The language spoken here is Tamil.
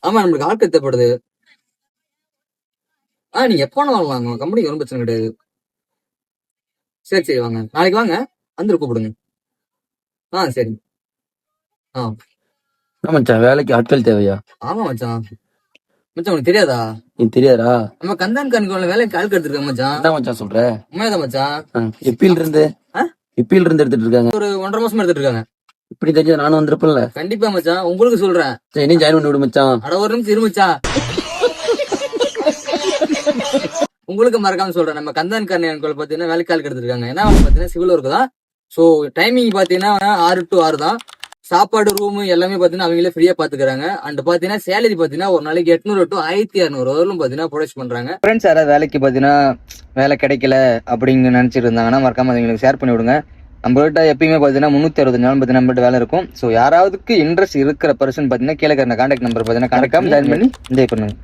ஆமா நம்மளுக்கு ஆட்கள் தேவைப்படுது. நீங்க எப்போ வரலாங்க, கம்பெனிக்கு ஒன்றும் பிரச்சனை கிடையாது. சரி சரி வாங்க, நாளைக்கு வாங்க, வந்து கூப்பிடுங்க. சரி. மச்சான் வேலைக்கு ஆட்கள் தேவையா? ஆமா மச்சான். மச்சான் உனக்கு தெரியாதா? எனக்கு தெரியாதா? நம்ம கந்தான் கண்கோல வேலைக்கு ஆள் எடுத்துருக்கோம் மச்சான். என்ன மச்சான் சொல்ற? உண்மையாதான் மச்சான். எப்பில இருந்து எடுத்துட்டு இருக்காங்க? ஒரு 1.5 மாசமா எடுத்துட்டு இருக்காங்க. இப்படி தெரிஞ்சது நானும் வந்திருப்பேன்ல. கண்டிப்பா மச்சான், உங்களுக்கு சொல்றேன். சரி ஜாயின் பண்ணி விடு மச்சான். அட ஒரு நிமிஷம் இரு மச்சான். உங்களுக்கு மறக்காம சொல்றேன், நம்ம கந்தான் கண்கோல பாத்தீங்கன்னா வேலைக்கு ஆள் எடுத்துருக்காங்க. என்ன பாத்தீங்கன்னா சிவில் ஒர்க் தான். சோ டைமிங் பாத்தீங்கன்னா 6 to 6 தான். சாப்பாடு ரூம் எல்லாமே பாத்தீங்கன்னா அவங்களே ஃப்ரீயா பாத்துக்கிறாங்க. அண்ட் பாத்தீங்கன்னா சேலரி பாத்தீங்கன்னா ஒரு நாளைக்கு 800 to 1200 வரலும் பாத்தீங்கன்னா ப்ரொடக்ட் பண்றாங்க. ஃப்ரெண்ட்ஸ் யாராவது வேலைக்கு பாத்தீங்கன்னா வேலை கிடைக்கல அப்படிங்க நினைச்சிட்டு இருந்தாங்கன்னா மறக்காம எங்களுக்கு ஷேர் பண்ணி விடுங்க. நம்மகிட்ட எப்பயுமே பாத்தீங்கன்னா 365 நாள் பாத்தீங்கன்னா நம்மகிட்ட வேலை இருக்கும். ஸோ யாராவதுக்கு இன்ட்ரெஸ்ட் இருக்கிற பர்சன் பாத்தீங்கன்னா கீழே கான்டாக்ட் நம்பர் பாத்தீங்கன்னா கரெக்டாக ஜாயின் பண்ணி என்ஜாய் பண்ணுங்க.